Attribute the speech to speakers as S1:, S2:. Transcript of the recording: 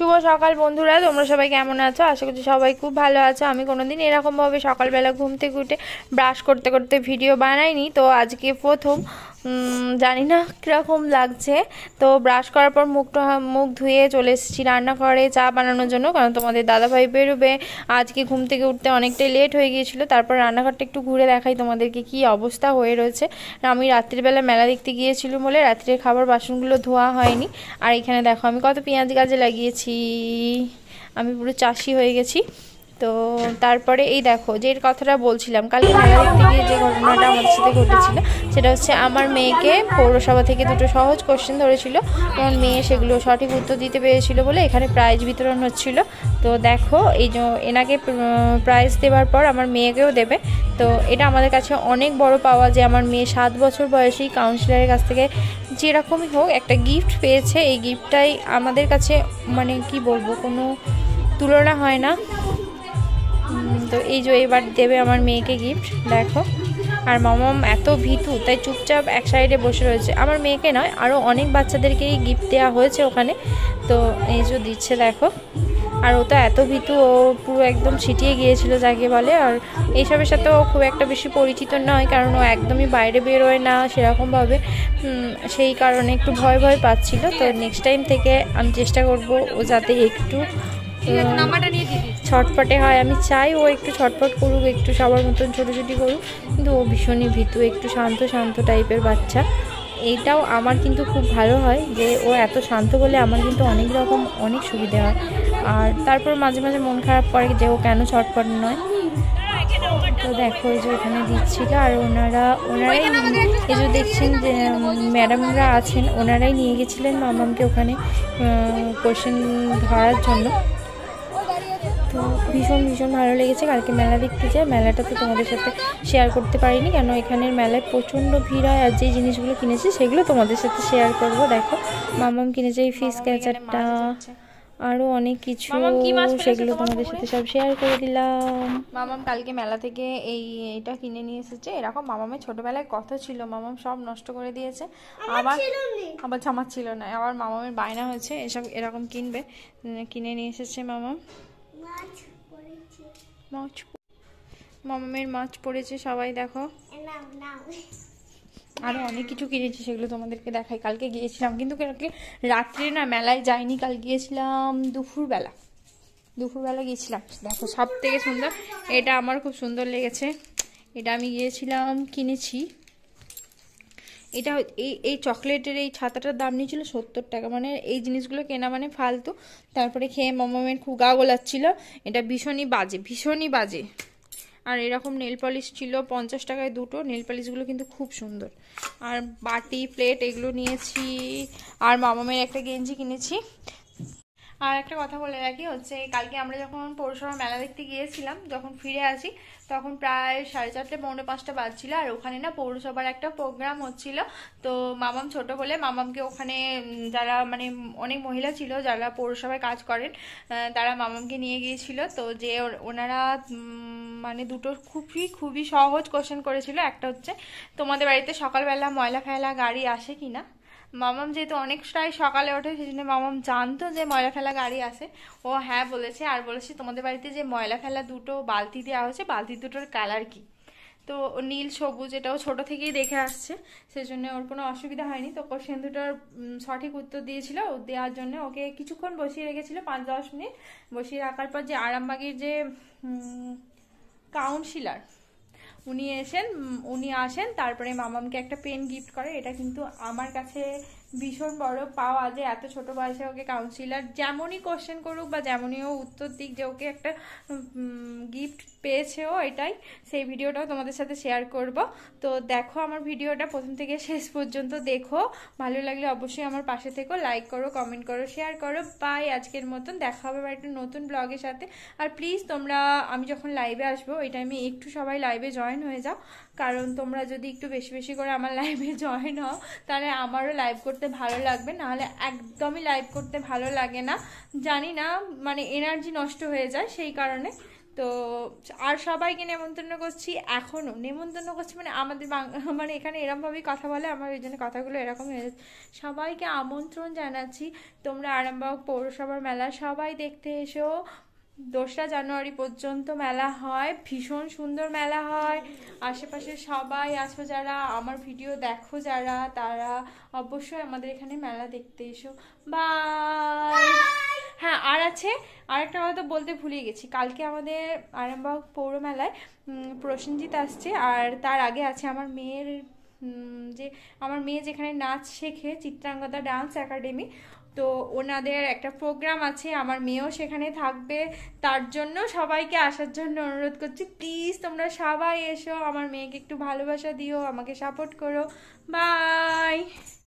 S1: শুভ সকাল বন্ধুরা, তোমরা সবাই কেমন আছো? আশা করছি সবাই খুব ভালো আছো। আমি কোনোদিন এরকমভাবে সকালবেলা ঘুম থেকে উঠে ব্রাশ করতে করতে ভিডিও বানাইনি, তো আজকে প্রথম। জানি না কীরকম লাগছে। তো ব্রাশ করার পর মুখ ধুয়ে চলে এসেছি রান্নাঘরে চা বানানোর জন্য, কারণ তোমাদের দাদাভাই বেরোবে। আজকে ঘুম থেকে উঠতে অনেকটাই লেট হয়ে গিয়েছিলো। তারপর রান্নাঘরটা একটু ঘুরে দেখাই তোমাদেরকে কী অবস্থা হয়ে রয়েছে। আমি রাত্রিবেলা মেলা দেখতে গিয়েছিলাম বলে রাত্রের খাবার বাসনগুলো ধোয়া হয়নি। আর এখানে দেখো আমি কত পেঁয়াজ গাছে লাগিয়েছি, আমি পুরো চাষি হয়ে গেছি। তো তারপরে এই দেখো যে কথাটা বলছিলাম, কালকে মেলা দেখতে গিয়ে যে ঘটনাটা আমাদের সাথে ঘটেছিল সেটা হচ্ছে আমার মেয়েকে পৌরসভা থেকে দুটো সহজ কোশ্চেন ধরেছিল, এবং মেয়ে সেগুলো সঠিক উত্তর দিতে পেরেছিল বলে এখানে প্রাইজ বিতরণ হচ্ছিল। তো দেখো এই যে এনাকে প্রাইজ দেওয়ার পর আমার মেয়েকেও দেবে। তো এটা আমাদের কাছে অনেক বড় পাওয়া যে আমার মেয়ে 7 বছর বয়সী কাউন্সিলরের কাছ থেকে যেরকমই হোক একটা গিফট পেয়েছে। এই গিফটটাই আমাদের কাছে মানে কি বলবো, কোনো তুলনা হয় না। তো এই যে এবার দেবে আমার মেয়েকে গিফট, দেখো। আর মামাম এত ভীতু, তাই চুপচাপ এক সাইডে বসে রয়েছে। আমার মেয়েকে নয়, আরও অনেক বাচ্চাদেরকেই গিফট দেওয়া হয়েছে ওখানে। তো এই যে দিচ্ছে দেখো। আর ও তো এত ভীতু, ও পুরো একদম ছিটিয়ে গিয়েছিল যাকে বলে। আর এইসবের সাথে ও খুব একটা বেশি পরিচিত নয়, কারণ ও একদমই বাইরে বেরোয় না সেরকমভাবে। সেই কারণে একটু ভয় ভয় পাচ্ছিল। তো নেক্সট টাইম থেকে আমি চেষ্টা করব ও যাতে একটু ছটফটে হয়। আমি চাই ও একটু ছটফট করুক, একটু সবার মতন ছোটোছুটি করুক, কিন্তু ও ভীষণই ভীতু, একটু শান্ত শান্ত টাইপের বাচ্চা। এইটাও আমার কিন্তু খুব ভালো হয় যে ও এত শান্ত বলে আমার কিন্তু অনেক রকম অনেক সুবিধা হয়। আর তারপর মাঝে মাঝে মন খারাপ করে যে ও কেন ছটফট নয়। তো দেখো এই যে ওখানে দিচ্ছিল। আর ওনারাই এই যে দেখছেন যে ম্যাডামরা আছেন, ওনারাই নিয়ে গেছিলেন মামামকে ওখানে কোশ্চেন ধরার জন্য। তো ভীষণ ভীষণ ভালো লেগেছে। কালকে মেলা দেখতে যাই, মেলাটা তো তোমাদের সাথে শেয়ার করতে পারিনি, কেন এখানের মেলায় প্রচণ্ড ভিড় হয়। আর যে জিনিসগুলো কিনেছি সেগুলো তোমাদের সাথে শেয়ার করব। দেখো মামাম কিনেছে এই ফিশ ক্যাচারটা, আরও অনেক কিছু, সেগুলো তোমাদের সাথে সব শেয়ার করে দিলাম। মামাম কালকে মেলা থেকে এইটা কিনে নিয়ে এসেছে। এরকম মামামের ছোটবেলায় কত ছিল, মামাম সব নষ্ট করে দিয়েছে। আবার আমার ছিল না, আবার মামামের বায়না হয়েছে এসব এরকম কিনবে, কিনে নিয়ে এসেছে মামাম। মামামের মাছ পড়েছে সবাই দেখো। আরও অনেক কিছু কিনেছি, সেগুলো তোমাদেরকে দেখাই। কালকে গিয়েছিলাম কিন্তু কালকে রাত্রে না মেলায় যাইনি, কাল গিয়েছিলাম দুপুরবেলা গিয়েছিলাম। দেখো সব থেকে সুন্দর এটা আমার খুব সুন্দর লেগেছে, এটা আমি গিয়েছিলাম কিনেছি। এটা এই চকলেটের এই ছাতাটার দাম নিয়েছিল 70 টাকা। মানে এই জিনিসগুলো কেনা মানে ফালতু। তারপরে খেয়ে মামামের খুব গা গোলাচ্ছিল। এটা ভীষণই বাজে। আর এরকম নেল পলিশ ছিল 50 টাকায় দুটো। নেল পলিশগুলো কিন্তু খুব সুন্দর। আর বাটি প্লেট এগুলো নিয়েছি। আর মামামের একটা গেঞ্জি কিনেছি। আর একটা কথা বলে রাখি হচ্ছে, কালকে আমরা যখন পৌরসভা মেলা দেখতে গিয়েছিলাম, যখন ফিরে আসি তখন প্রায় 4:30 পৌনে 5টা বাজছিল। আর ওখানে না পৌরসভার একটা প্রোগ্রাম হচ্ছিল। তো মামাম ছোট বলে মামামকে ওখানে যারা মানে অনেক মহিলা ছিল যারা পৌরসভায় কাজ করেন, তারা মামামকে নিয়ে গিয়েছিল। তো যে ওনারা মানে দুটো খুবই সহজ কোশ্চেন করেছিল। একটা হচ্ছে তোমাদের বাড়িতে সকালবেলা ময়লা ফেলা গাড়ি আসে কিনা। মামাম যেহেতু অনেকটাই সকালে ওঠে, সেই জন্য মামাম জানতো যে ময়লা ফেলা গাড়ি আসে। ও হ্যাঁ বলেছে। আর বলেছে তোমাদের বাড়িতে যে ময়লা ফেলা দুটো বালতি দেওয়া হয়েছে, বালতি দুটোর কালার কি। তো নীল সবুজ, এটাও ছোট থেকেই দেখে আসছে, সেই জন্য ওর কোনো অসুবিধা হয়নি। তো কোশ্চেন দুটোর সঠিক উত্তর দিয়েছিল। দেওয়ার জন্য ওকে কিছুক্ষণ বসিয়ে রেখেছিল, 5-10 মিনিট বসিয়ে রাখার পর যে আরামবাগের যে কাউন্সিলর উনি আসেন, তারপরে মামামকে একটা পেন গিফট করে। এটা কিন্তু আমার কাছে ভীষণ বড় পাওয়া যে এত ছোট বয়সে ওকে কাউন্সিলর যেমনই কোশ্চেন করুক বা যেমনই ও উত্তর দিক, যে ওকে একটা গিফট পেয়েছে ও, এটাই। সেই ভিডিওটাও তোমাদের সাথে শেয়ার করব। তো দেখো আমার ভিডিওটা প্রথম থেকে শেষ পর্যন্ত দেখো। ভালো লাগলে অবশ্যই আমার পাশে থেকো, লাইক করো, কমেন্ট করো, শেয়ার করো। বাই, আজকের মতন দেখা হবে একটা নতুন ব্লগের সাথে। আর প্লিজ তোমরা আমি যখন লাইভে আসবো ওই টাইমে একটু সবাই লাইভে জয়েন হয়ে যাও, কারণ তোমরা যদি একটু বেশি বেশি করে আমার লাইভে জয়েন হও তাহলে আমারও লাইভ করতে ভালো লাগবে, নাহলে একদমই লাইভ করতে ভালো লাগে না। জানি না, মানে এনার্জি নষ্ট হয়ে যায় সেই কারণে। তো আর সবাইকে নেমন্তন্ন করছি, এখনও নেমন্তন্ন করছি, মানে আমাদের মানে এখানে এরমভাবেই কথা বলে, আমার ওই জন্য কথাগুলো এরকম হয়ে যাচ্ছে। সবাইকে আমন্ত্রণ জানাচ্ছি, তোমরা আরামবাগ পৌরসভার মেলা সবাই দেখতে এসো। 2রা জানুয়ারি পর্যন্ত মেলা হয়, ভীষণ সুন্দর মেলা হয়। আশেপাশে সবাই আছো যারা, আমার ভিডিও দেখো যারা, তারা অবশ্যই আমাদের এখানে মেলা দেখতে এসো। বাই। হ্যাঁ, আর আছে আরেকটা কথা বলতে ভুলে গেছি, কালকে আমাদের আরামবাগ পৌর মেলায় প্রসেনজিৎ আসছে, আর তার আগে আছে আমার মেয়ের যে আমার মেয়ে যেখানে নাচ শেখে, চিত্রাঙ্গদা ডান্স একাডেমি, তো ওনাদের একটা প্রোগ্রাম আছে, আমার মেয়েও সেখানে থাকবে। তার জন্য সবাইকে আসার জন্য অনুরোধ করছি, প্লিজ তোমরা সবাই এসো, আমার মেয়েকে একটু ভালোবাসা দিও, আমাকে সাপোর্ট করো। বাই।